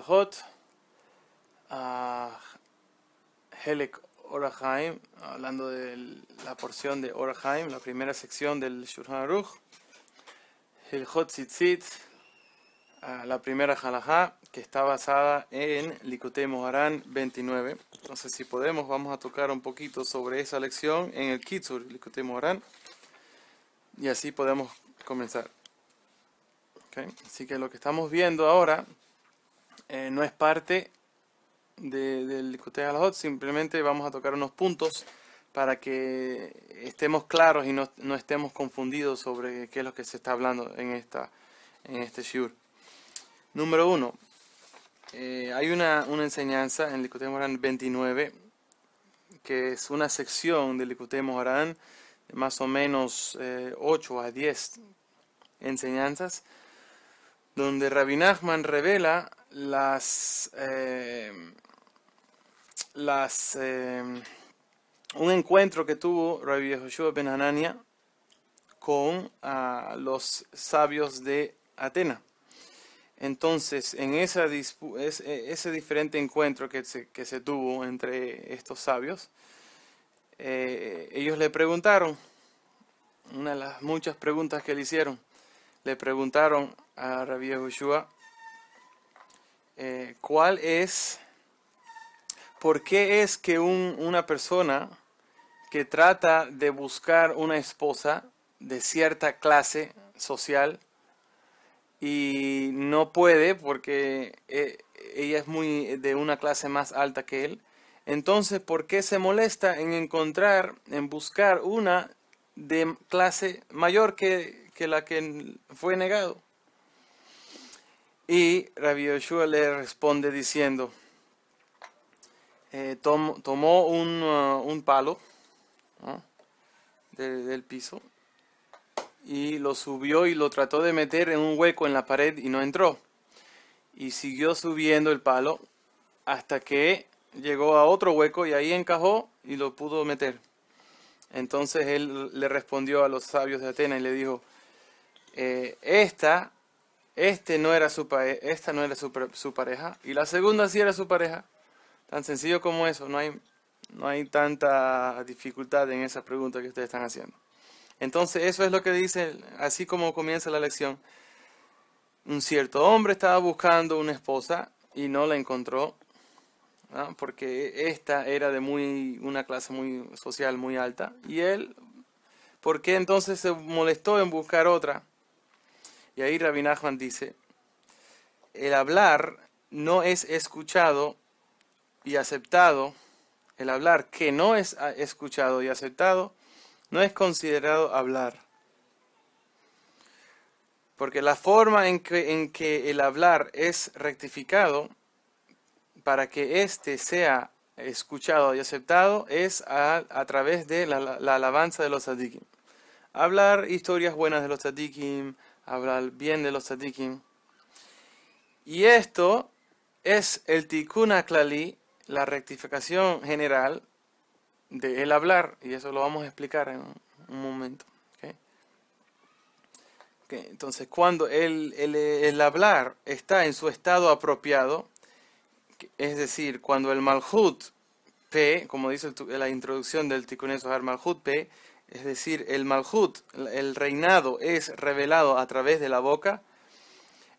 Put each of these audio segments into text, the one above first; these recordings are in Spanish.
Halajot, Helek Or HaChaim, hablando de la porción de Or HaChaim, la primera sección del Shulchan Aruch. Hilchot Tzitzit, la primera halajá, que está basada en Likutei Moharan 29. Entonces, si podemos, vamos a tocar un poquito sobre esa lección en el Kitzur, Likutei Moharan, y así podemos comenzar. ¿Okay? Así que lo que estamos viendo ahora no es parte del Likutei Halajot, simplemente vamos a tocar unos puntos para que estemos claros y no estemos confundidos sobre qué es lo que se está hablando en este shiur. Número 1. Hay una enseñanza en Likutei Moharan 29, que es una sección del Likutei Moharan de más o menos 8 a 10 enseñanzas, donde Rabbi Nachman revela un encuentro que tuvo Rabbi Yehoshua ben Hanania con los sabios de Atenas. Entonces, en ese diferente encuentro que se tuvo entre estos sabios, ellos le preguntaron, una de las muchas preguntas que le hicieron, le preguntaron a Rabbi Yehoshua, ¿por qué es que una persona que trata de buscar una esposa de cierta clase social y no puede porque ella es de una clase más alta que él, entonces ¿por qué se molesta en buscar una de clase mayor que la que fue negado? Y Rabbi Yehoshua le responde diciendo, tomó un palo, ¿no?, del piso, y lo subió y lo trató de meter en un hueco en la pared y no entró. Y siguió subiendo el palo hasta que llegó a otro hueco y ahí encajó y lo pudo meter. Entonces él le respondió a los sabios de Atenas y le dijo, esta no era su pareja, y la segunda sí era su pareja. Tan sencillo como eso, no hay tanta dificultad en esa pregunta que ustedes están haciendo. Entonces eso es lo que dice, así como comienza la lección. Un cierto hombre estaba buscando una esposa y no la encontró, ¿no?, porque esta era de una clase muy social muy alta. Y él, ¿por qué entonces se molestó en buscar otra? Y ahí Rabbi Nachman dice, el hablar no es escuchado y aceptado, el hablar que no es escuchado y aceptado no es considerado hablar. Porque la forma en que el hablar es rectificado para que éste sea escuchado y aceptado es a través de la alabanza de los tzadikim. Hablar historias buenas de los tzadikim, hablar bien de los tzadikim. Y esto es el tikkun haklali, la rectificación general del hablar, y eso lo vamos a explicar en un momento. ¿Okay? Entonces, cuando el hablar está en su estado apropiado, es decir, cuando el Malhut P, como dice la introducción del Tikkun Zohar, Malhut P, es decir, el Malhut, el reinado, es revelado a través de la boca,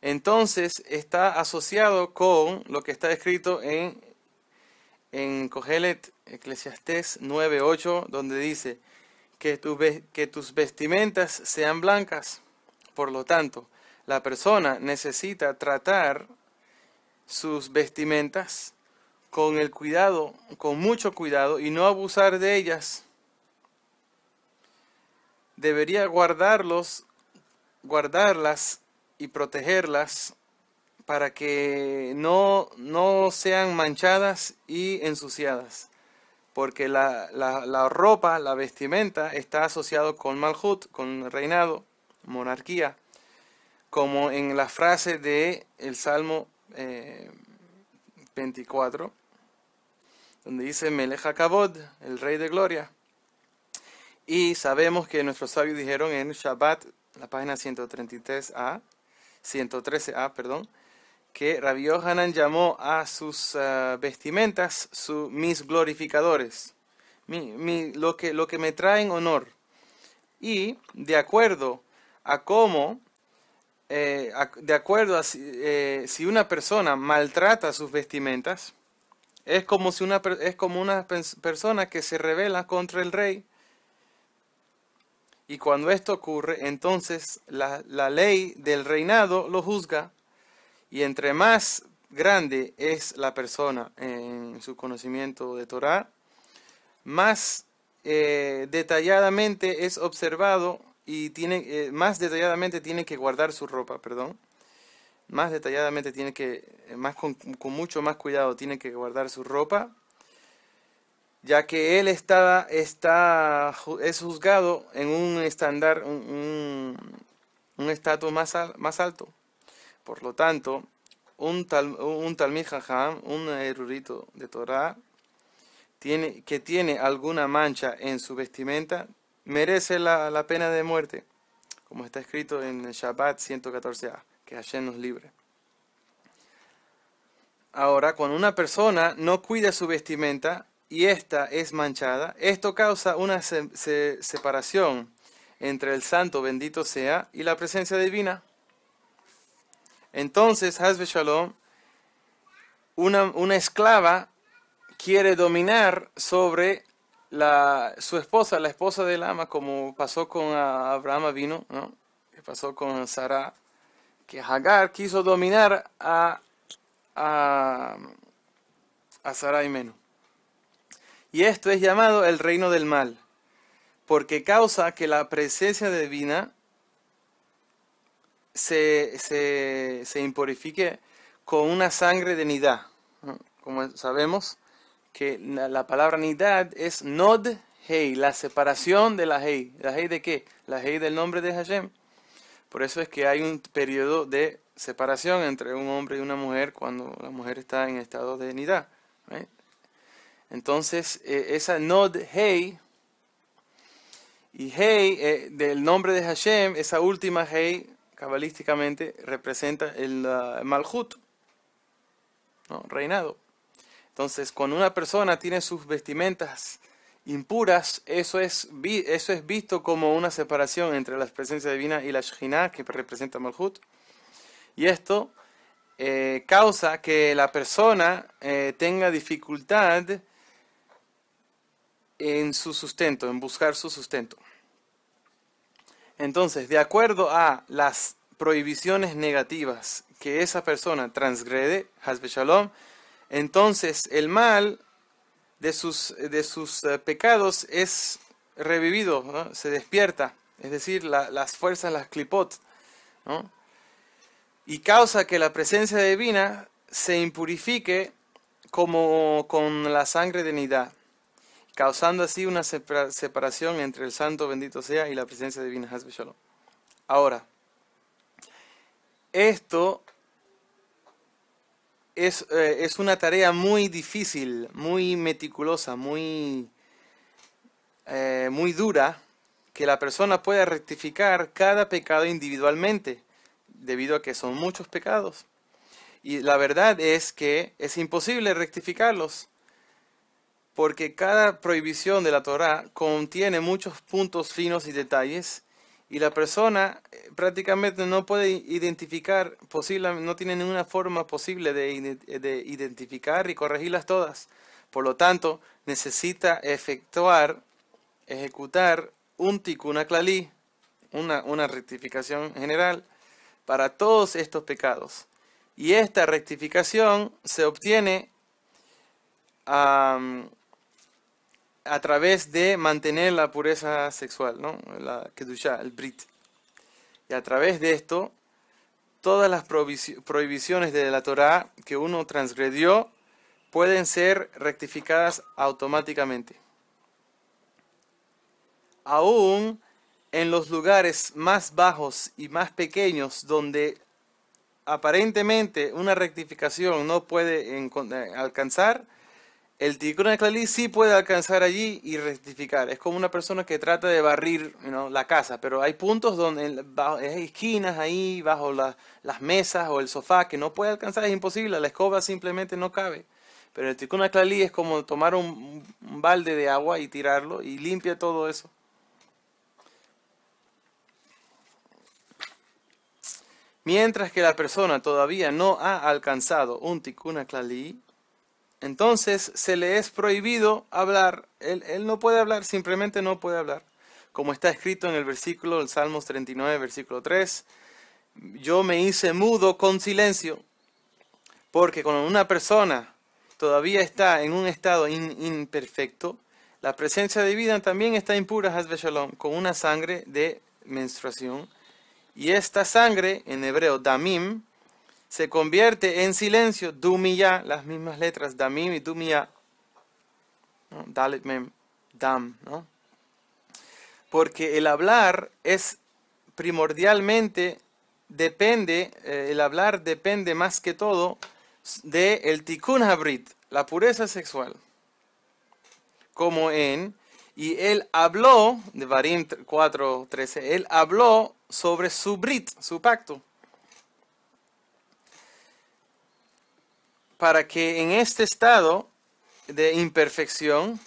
entonces está asociado con lo que está escrito en Kohelet, Eclesiastés 9:8, donde dice que tus vestimentas sean blancas. Por lo tanto, la persona necesita tratar sus vestimentas con mucho cuidado, y no abusar de ellas. Debería guardarlas y protegerlas para que no sean manchadas y ensuciadas. Porque la ropa, la vestimenta, está asociado con Malhut, con reinado, monarquía. Como en la frase del Salmo 24, donde dice Melech HaKavod, el rey de gloria. Y sabemos que nuestros sabios dijeron en Shabbat, la página 113a, que Rabbi Yohanan llamó a sus vestimentas mis glorificadores, lo que me traen honor. Y de acuerdo a cómo, si una persona maltrata sus vestimentas, es como una persona que se rebela contra el rey. Y cuando esto ocurre, entonces la ley del reinado lo juzga. Y entre más grande es la persona en su conocimiento de Torah, más detalladamente es observado y más detalladamente tiene que guardar su ropa, perdón. Más detalladamente con mucho más cuidado tiene que guardar su ropa, ya que él es juzgado en un estándar, un estatus más alto. Por lo tanto, un Talmid Jajam, un erudito de Torah, que tiene alguna mancha en su vestimenta, merece la pena de muerte, como está escrito en Shabbat 114a, que Hashem nos libre. Ahora, cuando una persona no cuida su vestimenta y esta es manchada, esto causa una separación entre el santo bendito sea y la presencia divina. Entonces, Haz Shalom, una esclava quiere dominar sobre su esposa, la esposa del ama, como pasó con Abraham Avinu, ¿no? Que pasó con Sara, que Hagar quiso dominar a Sara y Menú. Y esto es llamado el reino del mal, porque causa que la presencia divina se impurifique con una sangre de nidá, ¿no? Como sabemos que la palabra nidad es nod hei, la separación de la hei. ¿La hei de qué? La hei del nombre de Hashem. Por eso es que hay un periodo de separación entre un hombre y una mujer cuando la mujer está en estado de nidá, ¿right? Entonces, esa nod hei, y hei del nombre de Hashem, esa última hei, cabalísticamente, representa el malhut, ¿no? Reinado. Entonces, cuando una persona tiene sus vestimentas impuras, eso es visto como una separación entre la presencia divina y la Shekhinah, que representa Malhut. Y esto causa que la persona tenga dificultad en su sustento, en buscar su sustento. Entonces, de acuerdo a las prohibiciones negativas que esa persona transgrede, Haz Shalom, entonces el mal de sus pecados es revivido, ¿no? Se despierta, es decir, las fuerzas, las klipot, ¿no? Y causa que la presencia divina se impurifique como con la sangre de nidá, causando así una separación entre el santo bendito sea y la presencia divina. Haz Shalom. Ahora, esto es una tarea muy difícil, muy meticulosa, muy dura, que la persona pueda rectificar cada pecado individualmente, debido a que son muchos pecados. Y la verdad es que es imposible rectificarlos, porque cada prohibición de la Torah contiene muchos puntos finos y detalles, y la persona prácticamente no puede identificar, no tiene ninguna forma posible de identificar y corregirlas todas. Por lo tanto, necesita ejecutar un tikkun haklali, una rectificación general para todos estos pecados. Y esta rectificación se obtiene a través de mantener la pureza sexual, ¿no? La Kedushá, el Brit. Y a través de esto, todas las prohibiciones de la Torá que uno transgredió pueden ser rectificadas automáticamente. Aún en los lugares más bajos y más pequeños, donde aparentemente una rectificación no puede alcanzar, el Tikkun HaKlali sí puede alcanzar allí y rectificar. Es como una persona que trata de barrir, la casa, pero hay puntos donde hay esquinas ahí bajo las mesas o el sofá que no puede alcanzar, es imposible, la escoba simplemente no cabe. Pero el Tikkun HaKlali es como tomar un balde de agua y tirarlo y limpia todo eso. Mientras que la persona todavía no ha alcanzado un Tikkun HaKlali, entonces se le es prohibido hablar. Él no puede hablar, simplemente no puede hablar. Como está escrito en el versículo del Salmos 39, versículo 3, yo me hice mudo con silencio, porque cuando una persona todavía está en un estado imperfecto, la presencia divina también está impura, Haz v'Shalom, con una sangre de menstruación. Y esta sangre, en hebreo damim, se convierte en silencio, dumiyah, las mismas letras, damim y dumiyah, ¿no? Dalet mem, dam, ¿no? Porque el hablar es primordialmente, el hablar depende más que todo del tikkun habrit, la pureza sexual. Como y él habló, de Varim 4:13, él habló sobre su brit, su pacto. Para que en este estado de imperfección,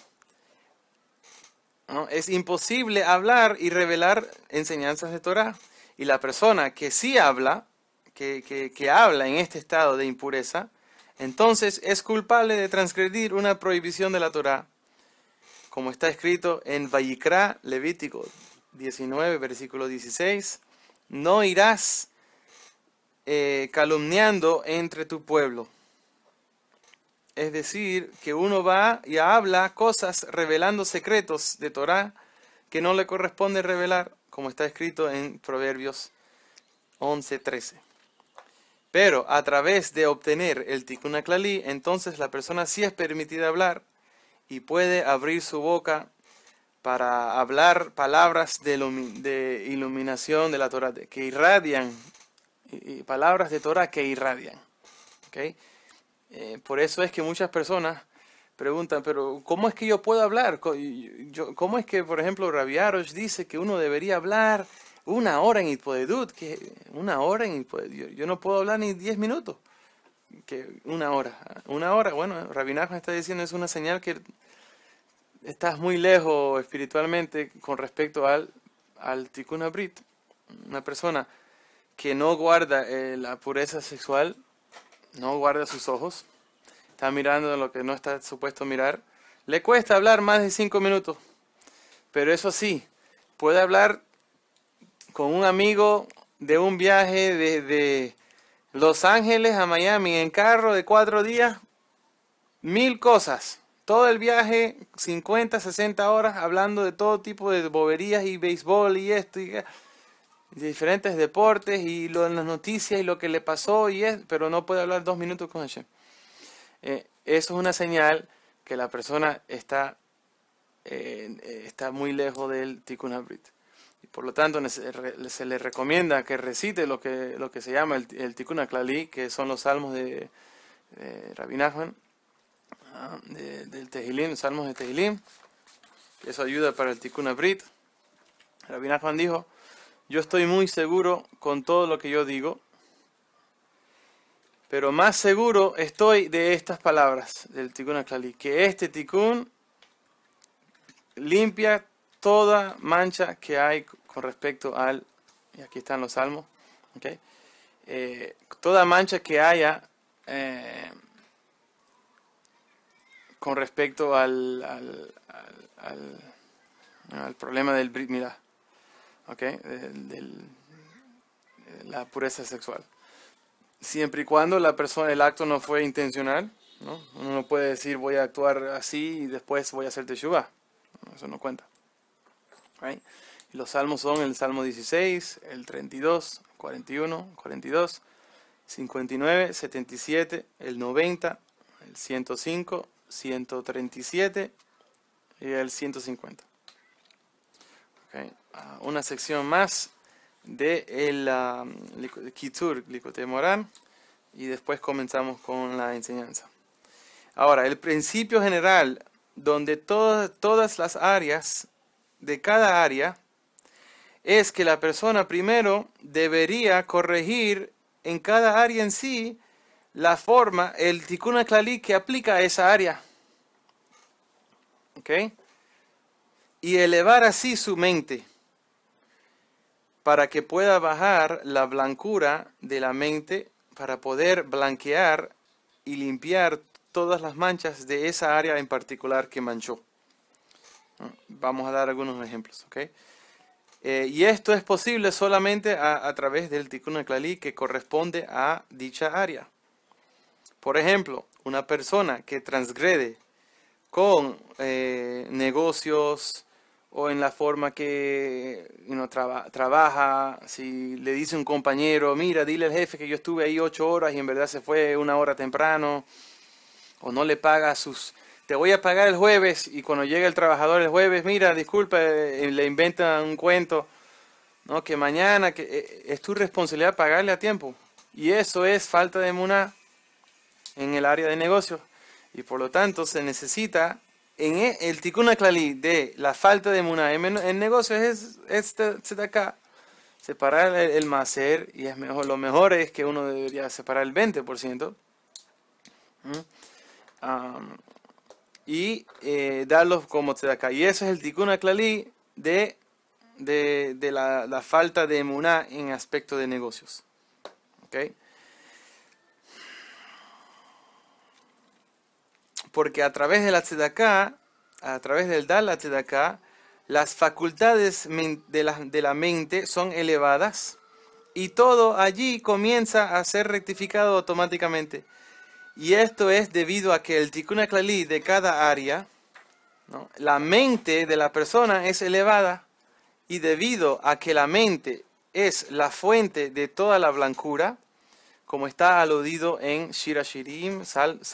¿no?, es imposible hablar y revelar enseñanzas de Torah. Y la persona que sí habla, que habla en este estado de impureza, entonces es culpable de transgredir una prohibición de la Torah. Como está escrito en Vayikra, Levítico 19, versículo 16, no irás calumniando entre tu pueblo. Es decir, que uno va y habla cosas revelando secretos de Torah que no le corresponde revelar, como está escrito en Proverbios 11:13. Pero a través de obtener el Tikkun HaKlali, entonces la persona sí es permitida hablar y puede abrir su boca para hablar palabras de iluminación de la Torah, que irradian, y palabras de Torah que irradian. ¿Okay? Por eso es que muchas personas preguntan, pero ¿cómo es que yo puedo hablar? ¿Cómo es que, por ejemplo, Rabbi Arosh dice que uno debería hablar 1 hora en Hitbodedut? Que 1 hora en Hitbodedut, yo no puedo hablar ni 10 minutos. Que 1 hora. 1 hora, bueno, Rabbi Nachman está diciendo, es una señal que estás muy lejos espiritualmente con respecto al Tikkun HaBrit. Una persona que no guarda la pureza sexual, no guarda sus ojos, está mirando lo que no está supuesto mirar, le cuesta hablar más de 5 minutos. Pero eso sí, puede hablar con un amigo de un viaje desde Los Ángeles a Miami en carro de 4 días, 1000 cosas. Todo el viaje, 50, 60 horas, hablando de todo tipo de boberías y béisbol y esto y de diferentes deportes y las noticias y lo que le pasó pero no puede hablar 2 minutos con Hashem. Eso es una señal que la persona está muy lejos del Tikkun HaBrit. Y por lo tanto se le recomienda que recite lo que se llama el Tikkun HaKlali, que son los salmos de Rabbi Nachman, del Tehilim, salmos de Tehilim. Eso ayuda para el Tikkun HaBrit. Rabbi Nachman dijo: yo estoy muy seguro con todo lo que yo digo, pero más seguro estoy de estas palabras del Tikkun HaKlali, que este Tikkun limpia toda mancha que hay con respecto y aquí están los salmos, ¿okay? Toda mancha que haya con respecto al problema del Brit Milah, ¿okay? De la pureza sexual. Siempre y cuando el acto no fue intencional, ¿no? Uno no puede decir voy a actuar así y después voy a hacer teshuvah. Eso no cuenta. Right? Y los salmos son el Salmo 16, el 32, 41, 42, 59, 77, el 90, el 105, 137 y el 150. Okay. Una sección más de el Kitzur, Likutei Moharan, y después comenzamos con la enseñanza. Ahora, el principio general, donde todas las áreas de cada área, es que la persona primero debería corregir en cada área en sí la forma, el tikkun klali que aplica a esa área. ¿Ok? Y elevar así su mente para que pueda bajar la blancura de la mente para poder blanquear y limpiar todas las manchas de esa área en particular que manchó. Vamos a dar algunos ejemplos. ¿Ok? Y esto es posible solamente a través del tikkun klali que corresponde a dicha área. Por ejemplo, una persona que transgrede con negocios o en la forma que trabaja, si le dice un compañero, mira, dile al jefe que yo estuve ahí 8 horas y en verdad se fue 1 hora temprano, o no le paga te voy a pagar el jueves, y cuando llega el trabajador el jueves, mira, disculpa, le inventan un cuento, ¿no? Que mañana, es tu responsabilidad pagarle a tiempo. Y eso es falta de emuná en el área de negocios. Y por lo tanto se necesita, en el tikkun klali de la falta de emuná en negocios es tzedakah, separar el maser, y es mejor, lo mejor es que uno debería separar el 20%. Y darlos como tzedakah. Y eso es el tikkun klali de la falta de emuná en aspecto de negocios. ¿Okay? Porque a través de la tzedakah, a través del dar la tzedakah, las facultades de la mente son elevadas y todo allí comienza a ser rectificado automáticamente. Y esto es debido a que el tikkun klali de cada área, ¿no? La mente de la persona es elevada, y debido a que la mente es la fuente de toda la blancura, como está aludido en Shir HaShirim,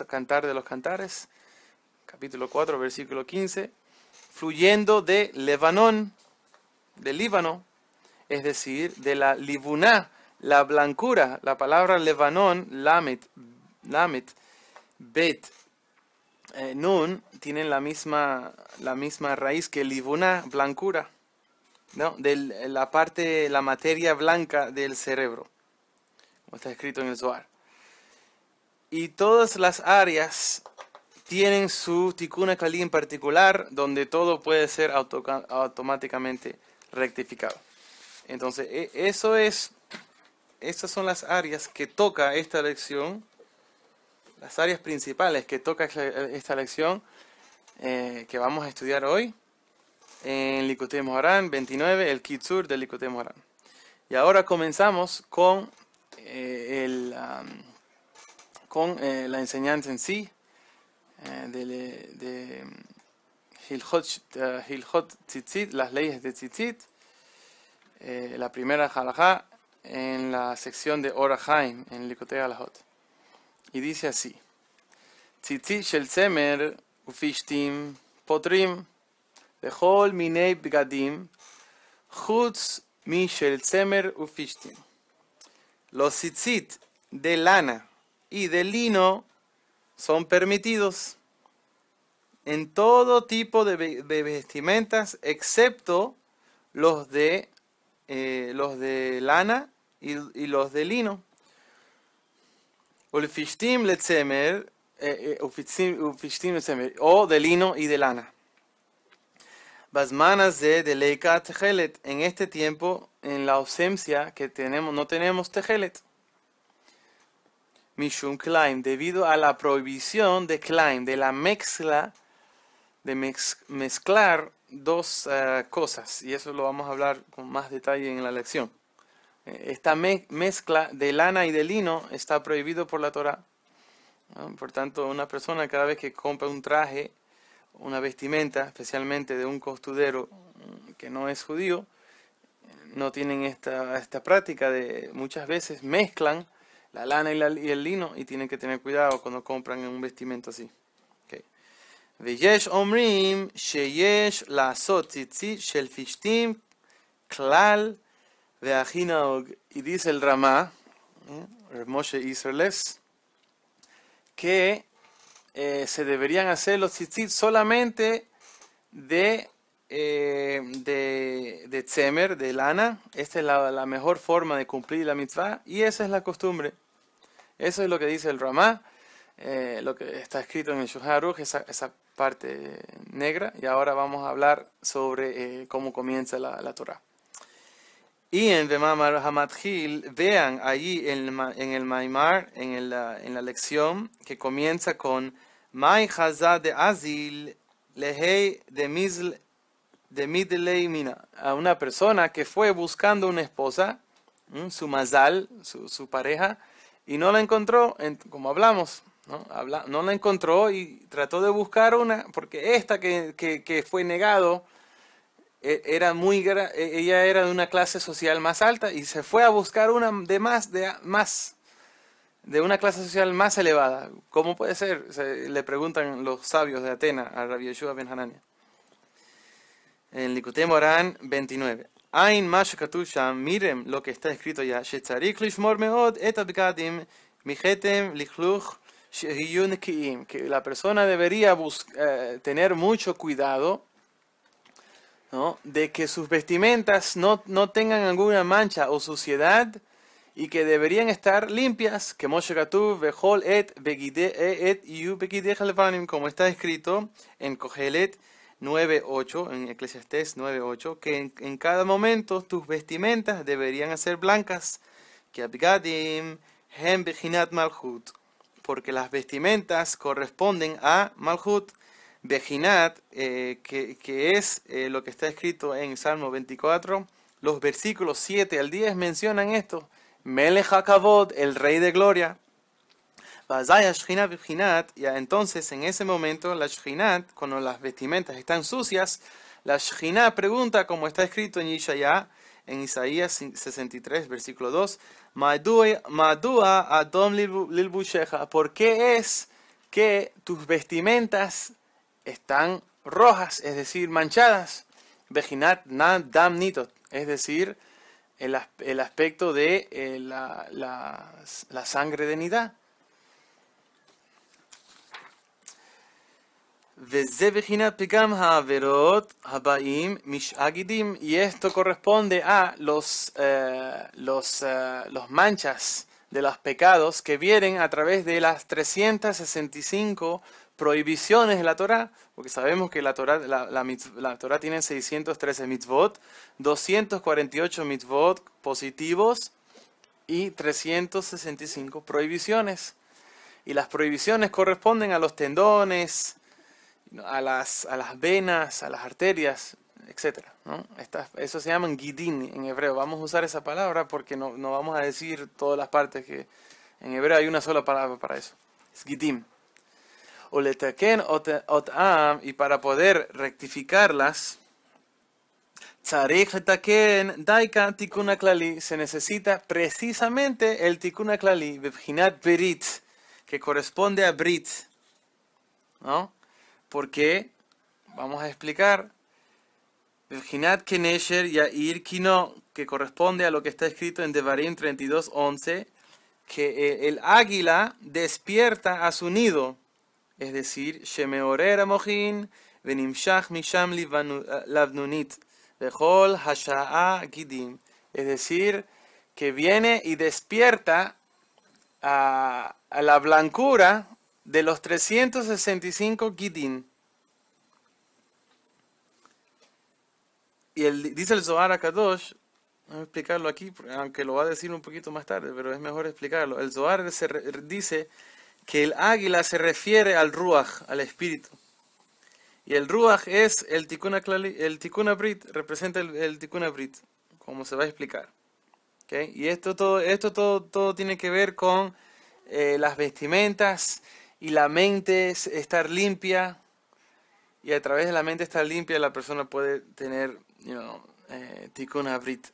Cantar de los Cantares, capítulo 4, versículo 15, fluyendo de Lebanón, del Líbano, es decir, de la Libuná, la blancura. La palabra Lebanón, Lamet, Bet, Nun, tienen la misma raíz que Libuná, blancura, ¿no? De la materia blanca del cerebro, como está escrito en el Zohar. Y todas las áreas tienen su tikkun klali en particular, donde todo puede ser automáticamente rectificado. Entonces, estas son las áreas que toca esta lección, las áreas principales que toca esta lección que vamos a estudiar hoy en Likutei Moharan 29, el Kitzur del Likutei Moharan. Y ahora comenzamos con la enseñanza en sí de Hilchot Tzitzit, las leyes de Tzitzit, la primera halajá en la sección de Or HaChaim en Likutei Halachot. Y dice así: Tzitzit shel tzemer ufishtim potrim bechol minei bgadim chutz mi shel tzemer ufishtim. Los tzitzit de lana y de lino son permitidos en todo tipo de vestimentas, excepto los de lana y los de lino. Ulfishtim letzemer, o de lino y de lana. Basmanas de leika tejelet, en este tiempo, en la ausencia que no tenemos tejelet. Mishum klaim, debido a la prohibición de klaim, de la mezcla, de mezclar dos cosas, y eso lo vamos a hablar con más detalle en la lección. Esta mezcla de lana y de lino está prohibido por la Torah, ¿no? Por tanto, una persona cada vez que compra un traje, una vestimenta, especialmente de un costurero que no es judío, no tienen esta práctica de muchas veces mezclan la lana y el lino, y tienen que tener cuidado cuando compran un vestimento así. Veyesh omrim sheyesh la'asot tzitzit shel fishtim klal ve'achi nahog. Y dice el Ramá, Rav Moshe Isserles, que se deberían hacer los tzitzit solamente de tzemer, de lana. Esta es la mejor forma de cumplir la mitzvah y esa es la costumbre. Eso es lo que dice el Ramá, lo que está escrito en el Shulchan Aruch, esa parte negra. Y ahora vamos a hablar sobre cómo comienza la Torah. Y en Bemamar Hamatchil, vean allí en el Maimar, en la lección, que comienza con Mai Chazad de Azil, Lehei de Midlei Mina. A una persona que fue buscando una esposa, su mazal, su pareja, y no la encontró, como hablamos, ¿no? No la encontró y trató de buscar una, porque esta que fue negado, ella era de una clase social más alta y se fue a buscar una de una clase social más elevada. ¿Cómo puede ser? Le preguntan los sabios de Atena a Rabbi Yeshua ben Hanania. En Likutei Moharan 29. Ain Mash Katusha, miren lo que está escrito ya. Shetzarik lishmor meod et abgadim michetem lichluch shehiyun kiim. Que la persona debería tener mucho cuidado, ¿no?, de que sus vestimentas no tengan alguna mancha o suciedad y que deberían estar limpias, que Moshe Katuv vechol et yu begidech levanim, como está escrito en Kohelet 9.8, en Eclesiastés 9.8, que en cada momento tus vestimentas deberían ser blancas, que abgadim hem bechinat malchut, porque las vestimentas corresponden a malchut. Bejinat, que es lo que está escrito en Salmo 24, los versículos 7 al 10 mencionan esto. Melech HaKavod, el Rey de Gloria. Vazaya Shechina Bejinat, y entonces en ese momento la Shechinat, cuando las vestimentas están sucias, la Shechina pregunta, como está escrito en Isaías 63, versículo 2, Madua Adom Lilbushecha, ¿por qué es que tus vestimentas están rojas, es decir, manchadas? Bejinat dam nitot, es decir, el aspecto de la sangre de nidá. Y esto corresponde a los manchas de los pecados que vienen a través de las 365 prohibiciones de la Torah, porque sabemos que la Torah tiene 613 mitzvot, 248 mitzvot positivos y 365 prohibiciones. Y las prohibiciones corresponden a los tendones, a las venas, a las arterias, etc., ¿no? Eso se llaman gidin en hebreo. Vamos a usar esa palabra porque no vamos a decir todas las partes, que en hebreo hay una sola palabra para eso. Es gidim. O letaken otam, y para poder rectificarlas, tzarich letaken daika tikun klali, se necesita precisamente el tikun klali, bebchinat berit, que corresponde a brit, ¿no? Porque, vamos a explicar, bebchinat kenesher yair kino, que corresponde a lo que está escrito en Devarim 32:11, que el águila despierta a su nido. Es decir, Shemeorer Amochin, Venimshach Misham Lavnunit, Bechol Hasha'a Gidim. Es decir, que viene y despierta a la blancura de los 365 Gidim. Y dice el Zohar HaKadosh, voy a explicarlo aquí, aunque lo va a decir un poquito más tarde, pero es mejor explicarlo. El Zohar dice que el águila se refiere al Ruach, al espíritu. Y el Ruach es el Tikkun Abrit, representa el Tikkun Abrit, como se va a explicar. ¿Okay? Y esto todo tiene que ver con las vestimentas y la mente estar limpia. Y a través de la mente estar limpia, la persona puede tener Tikkun Abrit.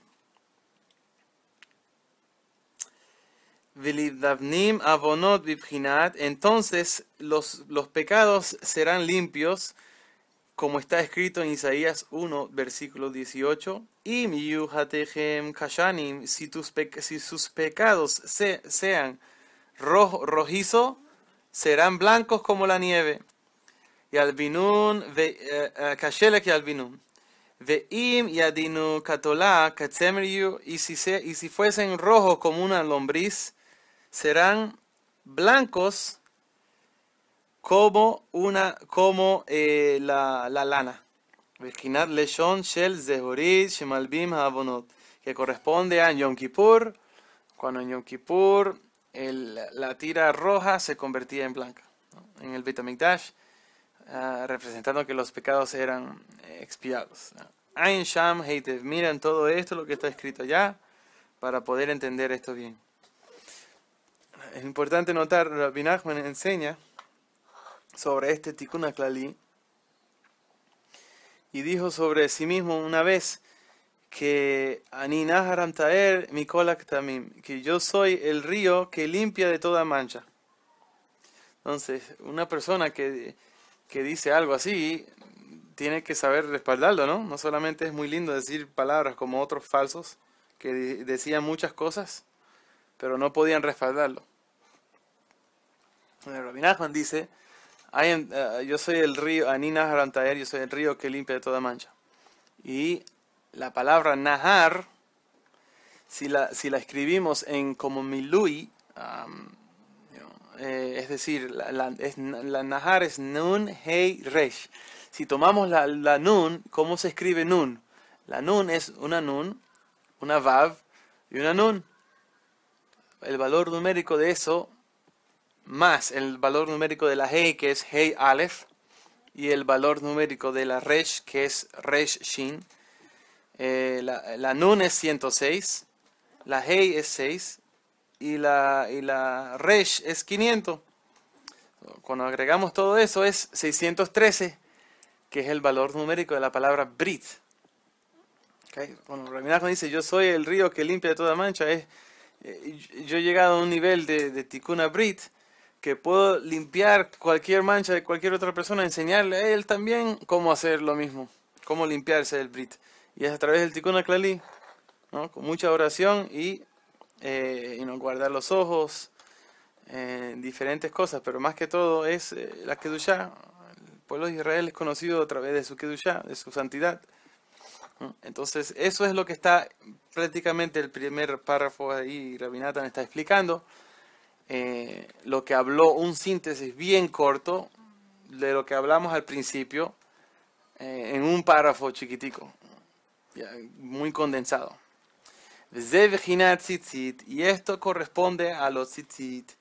Entonces los pecados serán limpios, como está escrito en Isaías 1, versículo 18. Si sus pecados sean rojizo, serán blancos como la nieve. Y albinun, kashelek y albinun. Veim yadinu katolá katzemriu, y si fuesen rojos como una lombriz, serán blancos como la lana. Vejinat leshon shel zehorit shemalbim haavonot, que corresponde a Yom Kippur, cuando en Yom Kippur la tira roja se convertía en blanca, ¿no? En el Beit HaMikdash, representando que los pecados eran expiados, ¿no? Ain Sham Heitev, miren todo esto, lo que está escrito allá, para poder entender esto bien. Es importante notar, Rabbi Nachman enseña sobre este Tikkun HaKlali, y dijo sobre sí mismo una vez que Ani Naharam Taer Mikol Aktamim, que yo soy el río que limpia de toda mancha. Entonces, una persona que dice algo así, tiene que saber respaldarlo, ¿no? No solamente es muy lindo decir palabras como otros falsos, que decían muchas cosas, pero no podían respaldarlo. Rabbi Nachman dice, yo soy el río, Ani Naharam Taer, yo soy el río que limpia de toda mancha. Y la palabra Nahar, si la escribimos en como Milui, es decir, la Nahar es Nun, Hei, Resh. Si tomamos la Nun, ¿cómo se escribe Nun? La Nun es una Nun, una Vav y una Nun. El valor numérico de eso, más el valor numérico de la Hei, que es Hei Aleph, y el valor numérico de la Resh, que es Resh Shin. La Nun es 106, la Hei es 6 y la Resh es 500. Cuando agregamos todo eso es 613, que es el valor numérico de la palabra Brit. ¿Okay? Cuando Rabbi Nachman dice, yo soy el río que limpia de toda mancha, yo he llegado a un nivel de Tikkun Brit, que puedo limpiar cualquier mancha de cualquier otra persona, enseñarle a él también cómo hacer lo mismo, cómo limpiarse del Brit. Y es a través del Tikkun HaKlali, ¿no? Con mucha oración y no guardar los ojos, diferentes cosas, pero más que todo es la Kedushá. El pueblo de Israel es conocido a través de su Kedushá, de su santidad, ¿no? Entonces, eso es lo que está prácticamente el primer párrafo ahí, Rabbi Natan está explicando. Lo que habló, un síntesis bien corto de lo que hablamos al principio, en un párrafo chiquitico, ya, muy condensado. Y esto corresponde a los tzitzit,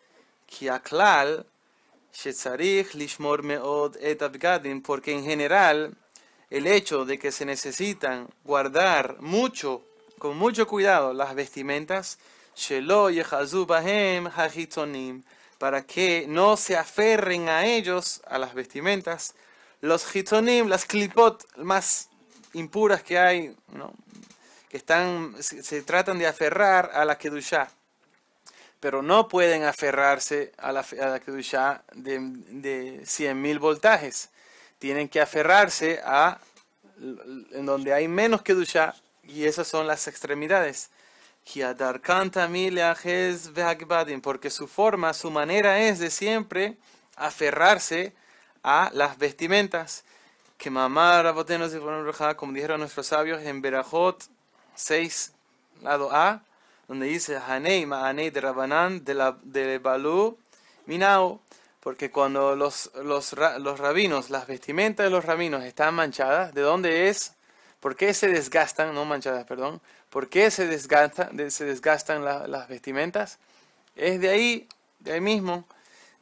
porque en general el hecho de que se necesitan guardar con mucho cuidado las vestimentas, para que no se aferren a ellos, a las vestimentas, los chitzonim, las klipot más impuras que hay, ¿no? Que se tratan de aferrar a la Kedushá, pero no pueden aferrarse a la Kedushá de 100.000 voltajes. Tienen que aferrarse en donde hay menos Kedushá, y esas son las extremidades. Porque su forma, su manera es de siempre aferrarse a las vestimentas. Que mamá, como dijeron nuestros sabios en Berajot 6, lado A, donde dice Hanei ma'anei de Rabanán de Balú Minao, porque cuando los rabinos, las vestimentas de los rabinos están manchadas, ¿de dónde es? ¿Por qué se desgastan? No manchadas, perdón. ¿Por qué se desgastan las vestimentas? Es de ahí mismo,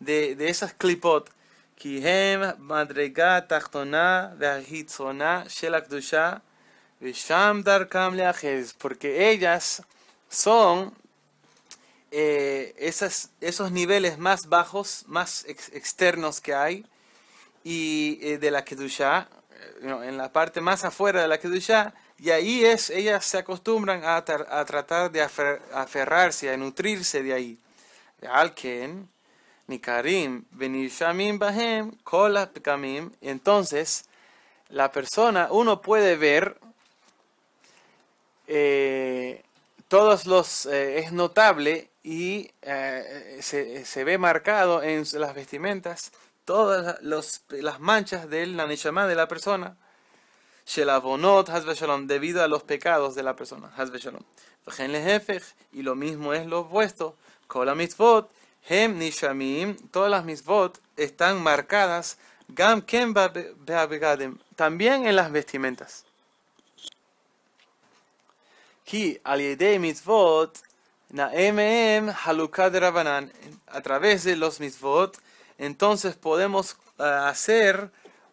de esas klipot. Kihem madrega tachtona ve'ahitzona shel hakdusha v'sham darkam le'ahez, porque ellas son esos niveles más bajos, más externos que hay, y de la Kedushá, en la parte más afuera de la Kedushá, y ahí ellas se acostumbran a tratar de aferrarse, a nutrirse de ahí. Alken, Nikarim, Benishamim Bahem, Kola Pekamim. Entonces, uno puede ver todos los es notable y se ve marcado en las vestimentas todas las manchas de la neshama de la persona, shelavonot haz veshalom, debido a los pecados de la persona, haz veshalom. Y lo mismo es lo opuesto, kol mitzvot hem nishamim, todas las mitzvot están marcadas gam ken be'abegadim, también en las vestimentas. Ki al yedei mitzvot na'emem halukah de Rabanan, a través de los mitzvot entonces podemos hacer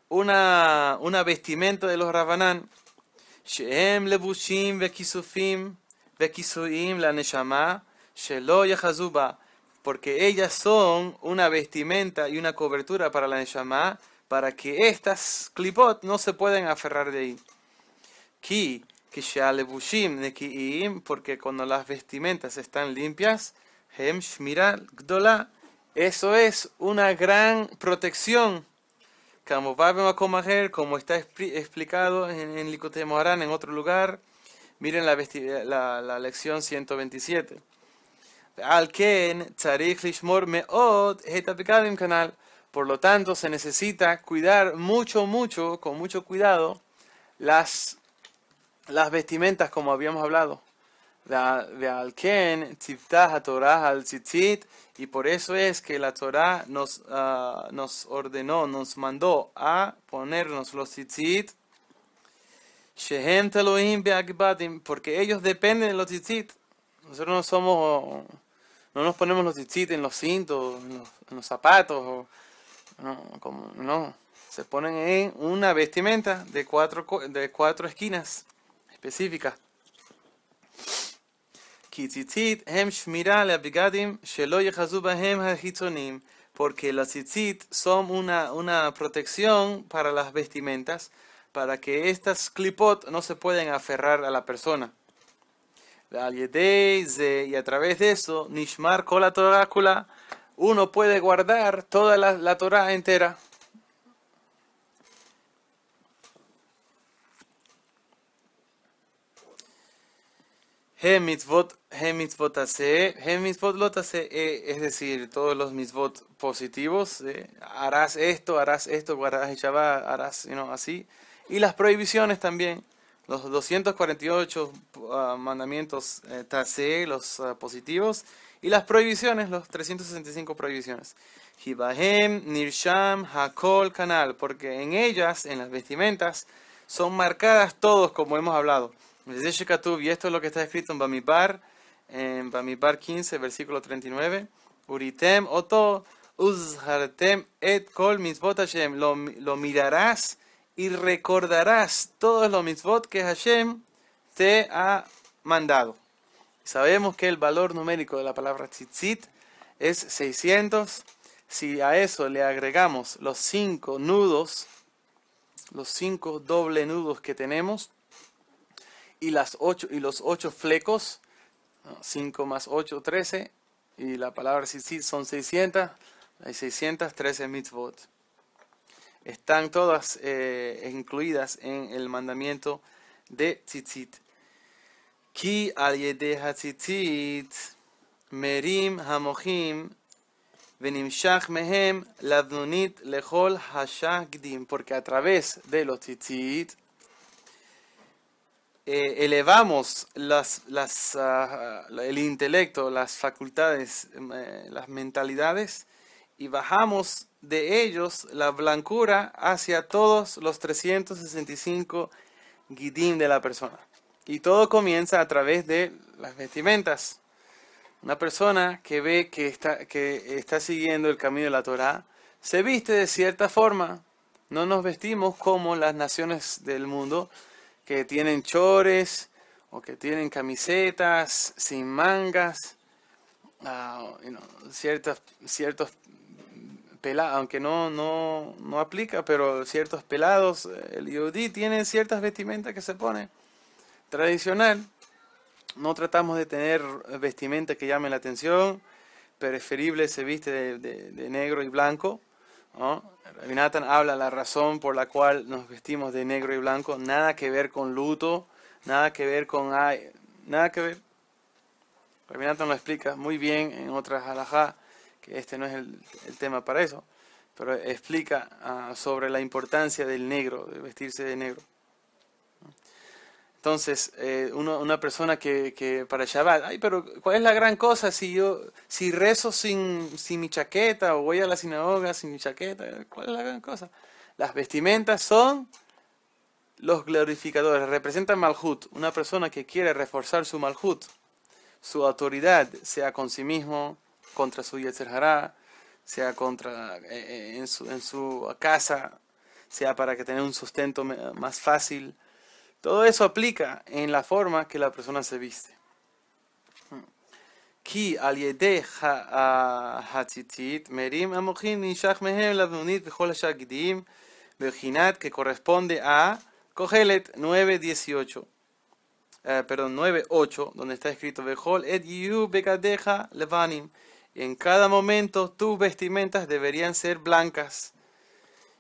una vestimenta de los Rabanan, shehem levushim vekisufim vekisuim la neshama shelo yachazuba, porque ellas son una vestimenta y una cobertura para la neshama, para que estas klipot no se pueden aferrar de ahí. Ki levushim nekiim, porque cuando las vestimentas están limpias, hem shmira gdola, eso es una gran protección. Como está explicado en Likutei Moharan en otro lugar. Miren la lección 127. Por lo tanto, se necesita cuidar mucho, con mucho cuidado, las vestimentas, como habíamos hablado. Y por eso es que la Torah nos ordenó, nos mandó a ponernos los tzitzit, porque ellos dependen de los tzitzit. Nosotros no nos ponemos los tzitzit en los cintos, en los zapatos, no, se ponen en una vestimenta de cuatro esquinas específicas. Porque los tzitzit son una protección para las vestimentas, para que estas klipot no se pueden aferrar a la persona. Y a través de eso, nishmar kol haTorah kula, uno puede guardar toda la Torah entera. Hem mitzvot lo taseh, es decir, todos los mitzvot positivos, harás esto, guardarás el Shabbat, harás, así. Y las prohibiciones también, los 248 mandamientos taseh, los positivos, y las prohibiciones, los 365 prohibiciones. Hibahem nirsham hakol kanal, porque en ellas, en las vestimentas, son marcadas todos, como hemos hablado. Y esto es lo que está escrito en Bamidbar 15, versículo 39. Uritem oto uzhartem et kol mitzvot Hashem. Lo mirarás y recordarás todos los mitzvot que Hashem te ha mandado. Sabemos que el valor numérico de la palabra tzitzit es 600. Si a eso le agregamos los 5 nudos, los 5 doble nudos que tenemos, y los 8 flecos, 5 más 8, 13, y la palabra tzitzit son 600, hay 613 mitzvot. Están todas incluidas en el mandamiento de tzitzit. Ki al yedei hatzitzit merim hamochim venimshach mehem lavnunit lechol hashagdim, porque a través de los tzitzit elevamos el intelecto, las facultades, las mentalidades, y bajamos de ellos la blancura hacia todos los 365 gidim de la persona. Y todo comienza a través de las vestimentas. Una persona que ve que está siguiendo el camino de la Torah se viste de cierta forma. No nos vestimos como las naciones del mundo, que tienen chores o que tienen camisetas sin mangas, ciertos pelados, aunque no aplica, pero ciertos pelados, el yehudí tiene ciertas vestimentas que se pone tradicional. No tratamos de tener vestimenta que llame la atención, preferible se viste de negro y blanco, ¿no? Rabbi Natan habla la razón por la cual nos vestimos de negro y blanco, nada que ver con luto, nada que ver con nada que ver. Rabbi Natan lo explica muy bien en otras halajá, que este no es el tema para eso, pero explica sobre la importancia del negro, de vestirse de negro. Entonces, una persona que para Shabbat, ay, pero ¿cuál es la gran cosa si rezo sin mi chaqueta o voy a la sinagoga sin mi chaqueta? ¿Cuál es la gran cosa? Las vestimentas son los glorificadores, representan Malhut. Una persona que quiere reforzar su Malhut, su autoridad, sea con sí mismo, contra su Yetzer Hará, sea en su casa, sea para que tenga un sustento más fácil. Todo eso aplica en la forma que la persona se viste. Ki al yedei hatzitzit merim amochin nishach mehem lavnunit bechol hashagidim bejinat, que corresponde a Kohelet 9:18. Perdón, 9:8, donde está escrito Bechol et yu begadeja levanim. En cada momento tus vestimentas deberían ser blancas.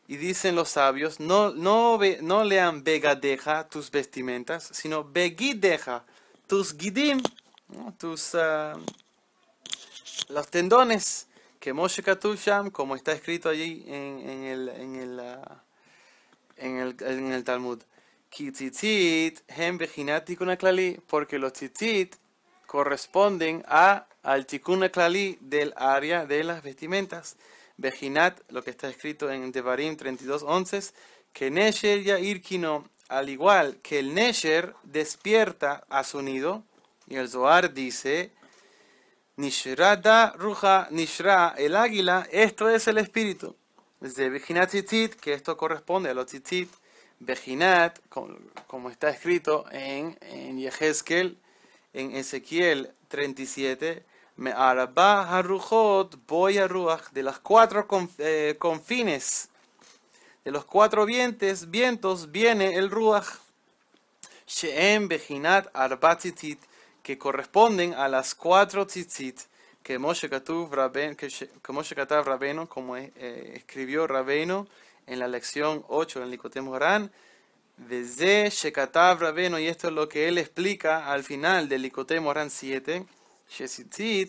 Y dicen los sabios, no lean begadeja, tus vestimentas, sino begideja, tus gidim, ¿no? Los tendones, que Moshe Katuv Sham, como está escrito allí en el Talmud. Ki tzitzit hem bejinat tikun haklali, porque los tzitzit corresponden al tikun haklali del área de las vestimentas. Bejinat, lo que está escrito en Devarim 32:11, que Nesher Yair Kino, al igual que el Nesher despierta a su nido, y el Zohar dice, Nishra da ruja, Nishra, el águila, esto es el espíritu. Desde Bejinat Tzitzit, que esto corresponde a los Tzitzit, Bejinat, como está escrito en Yehezkel, en Ezequiel 37, Me'arabah harujot boy haruach, de las cuatro confines, de los cuatro vientos viene el ruach. She'em bejinat arba tzitzit, que corresponden a las cuatro tzitzit, que Moshe Katav Rabbeinu, como escribió Rabbeinu en la lección 8 en Likutei Moharan, Veze Shekatav Rabbeinu, y esto es lo que él explica al final del Likutei Moharan 7,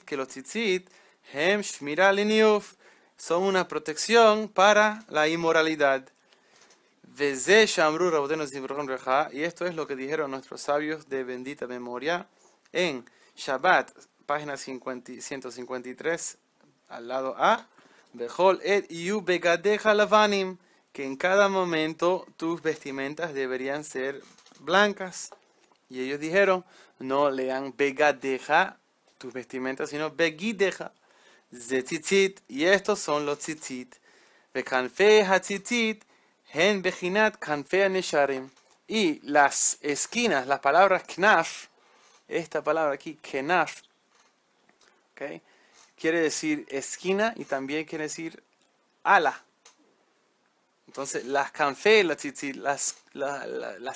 que los tzitzit, hem shmira liniuf, son una protección para la inmoralidad. Veze shamru rabotenu zivrochon recha, y esto es lo que dijeron nuestros sabios de bendita memoria en Shabbat, página 153, al lado A, Bechol et yu begadeja lavanim, que en cada momento tus vestimentas deberían ser blancas. Y ellos dijeron, no lean begadeja, tus vestimentas, sino begideja, ze tzitzit, y estos son los tzitzit. Bekanfei hatzitzit, hen bejinat kanfei nesharim. Y las esquinas, las palabras knaf, esta palabra aquí, kenaf, ¿okay?, quiere decir esquina y también quiere decir ala. Entonces, las kanfei, las tzitzit, las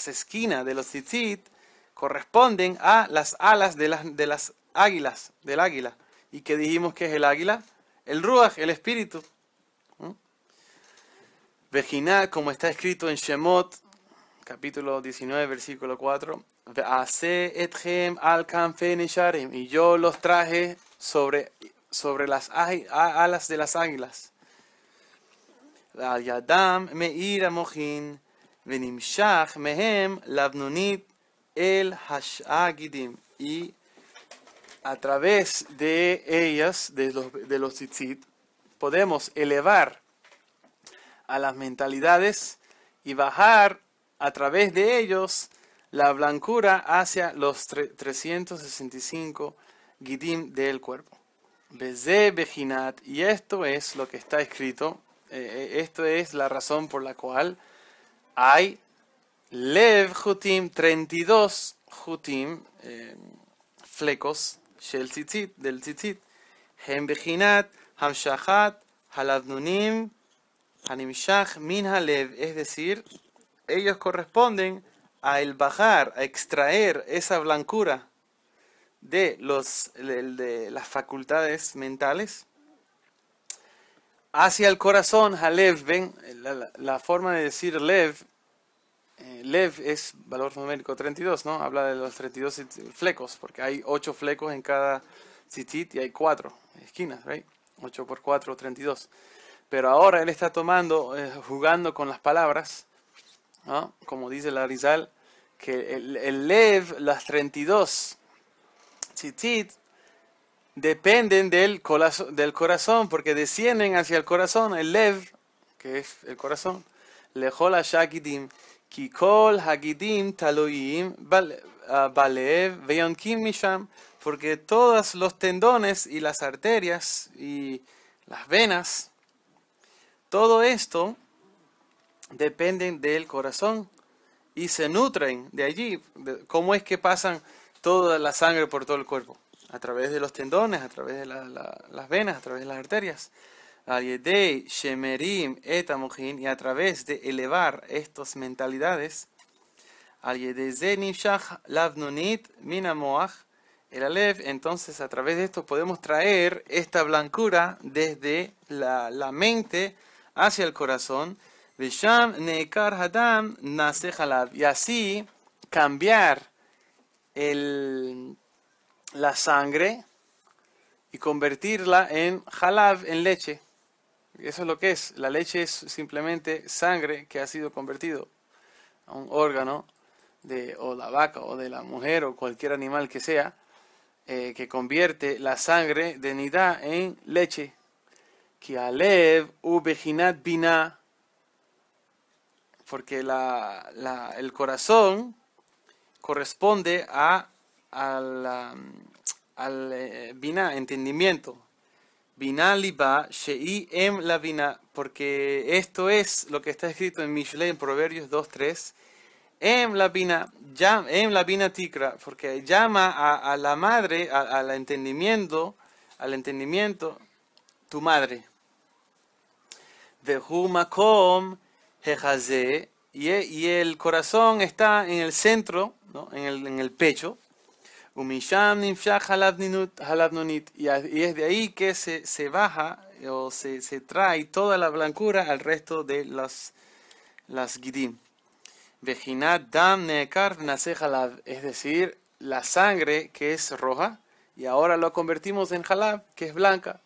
esquinas de los tzitzit corresponden a las alas de las águilas, del águila. ¿Y qué dijimos que es el águila? El ruach, el espíritu. Vejinat, como está escrito en Shemot, capítulo 19, versículo 4, Ve'aseh etchem al kanfei nesharim, y yo los traje sobre las alas de las águilas. Al yadam meir amochin, venimshach mehem lavnunit el hashagidim, y a través de ellas, de los tzitzit, podemos elevar a las mentalidades y bajar a través de ellos la blancura hacia los 365 gidim del cuerpo. Beze bejinat, y esto es lo que está escrito, esto es la razón por la cual hay lev jutim, 32 jutim, flecos, shel tzitzit, del tzitzit, hem bejinat, hamshachat, halavnunim, hanimshach min halev, es decir, ellos corresponden a el bajar, a extraer esa blancura de las facultades mentales hacia el corazón. Halev, ven, la forma de decir lev Lev es valor numérico 32, ¿no? Habla de los 32 flecos, porque hay 8 flecos en cada tzitzit y hay 4 esquinas, right? 8 por 4, 32. Pero ahora él está tomando, jugando con las palabras, ¿no? Como dice la Arizal, que el Lev, las 32 tzitzit, dependen del corazón, porque descienden hacia el corazón, el Lev, que es el corazón. Lechol hashagidim, ki kol hagidim taloyim balev veyonkim misham, porque todos los tendones y las arterias y las venas, todo esto dependen del corazón y se nutren de allí. ¿Cómo es que pasan toda la sangre por todo el cuerpo? A través de los tendones, a través de las venas, a través de las arterias. Al-yedei shemerim et amochin, y a través de elevar estas mentalidades, al-yedei ze nimshach lavnonit min hamoach el alev, entonces a través de esto podemos traer esta blancura desde la mente hacia el corazón, vesham neikar hadam nase halav, y así cambiar la sangre y convertirla en halav, en leche. Eso es lo que es. La leche es simplemente sangre que ha sido convertido a un órgano o la vaca o de la mujer o cualquier animal que sea, que convierte la sangre de nidá en leche. Ki alev u bechinat binah, porque el corazón corresponde al binah, entendimiento. Binah liba shei em la binah, porque esto es lo que está escrito en Mishlei, en Proverbios 2:3. Em la binah tikra, porque llama a la madre, al entendimiento, tu madre. Vehu makom hechaze, y el corazón está en el centro, ¿no? en el pecho. Umisham nimshach halav nonit, y es de ahí que se baja o se trae toda la blancura al resto de las gidim. Vejinat dam neekar nase halav, es decir, la sangre que es roja, y ahora lo convertimos en halav, que es blanca.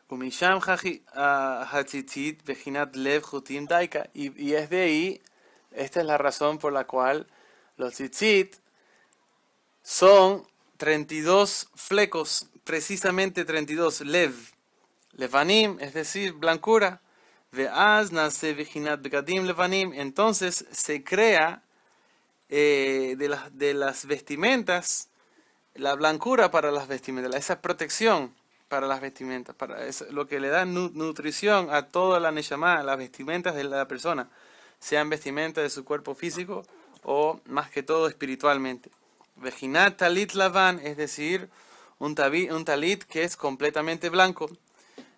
Umisham hatzitzit vejinat lev chutim daika, y es de ahí, esta es la razón por la cual los tzitzit son 32 flecos, precisamente 32 lev, levanim, es decir, blancura. Ve'az nase vejinat begadim levanim, entonces se crea de las vestimentas la blancura para las vestimentas, esa protección para las vestimentas, para eso, lo que le da nutrición a toda la neshama, las vestimentas de la persona, sean vestimentas de su cuerpo físico o más que todo espiritualmente. Vejinat talit lavan, es decir, un talit que es completamente blanco.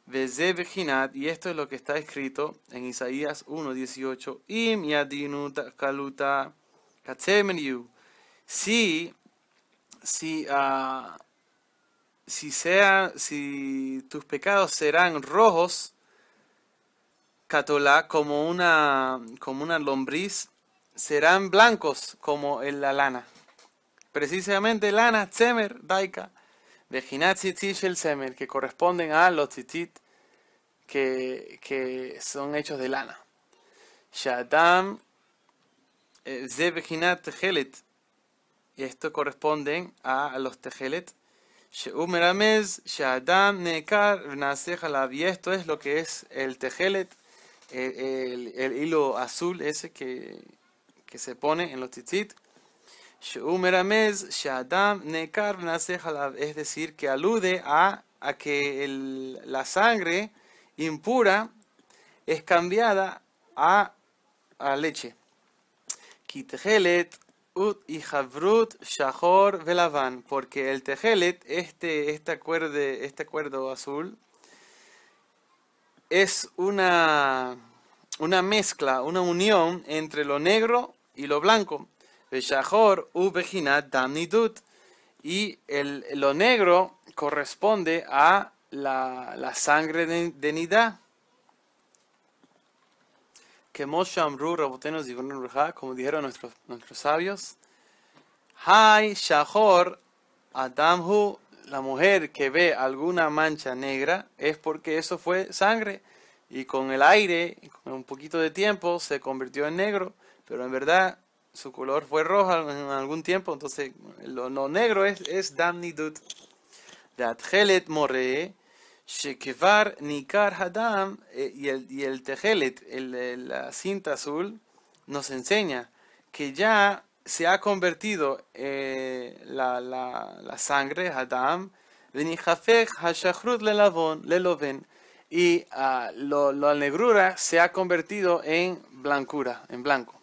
Veze vejinat, y esto es lo que está escrito en Isaías 1:18. Im yadinu kaluta katzemeniu. Si tus pecados serán rojos, katolá, como una lombriz, serán blancos como la lana. Precisamente lana, tzemer, daika, vejinat tzitzit shel tzemer, que corresponden a los tzitzit que son hechos de lana. Shadam ze vejinat tejelet, y esto corresponden a los tejelet. She'u meramez shadam neekar nase halav, y esto es lo que es el tejelet, el hilo azul ese que se pone en los tzitzit. She'u meramez shadam neekar nase halav, es decir, que alude a que la sangre impura es cambiada a leche. Ki tejelet ut y havrut shahor velavan, porque el tejelet, este cuerdo azul, es una mezcla, una unión entre lo negro y lo blanco. Shahor u bejinat dam nidut, y lo negro corresponde a la sangre de nidá. que Moshe Amru Rabotenu Zivron Ruja, como dijeron nuestros sabios, Hay Shahor Adamhu, la mujer que ve alguna mancha negra, es porque eso fue sangre, y con el aire, con un poquito de tiempo, se convirtió en negro, pero en verdad su color fue rojo en algún tiempo, entonces lo negro es Dam Nidut. De Atchelet More, Shekevar Nikar Hadam, y el Tejelet, la cinta azul, nos enseña que ya se ha convertido la sangre, Hadam, Venijafech Hashachrut Leloven, y la negrura se ha convertido en blancura, en blanco.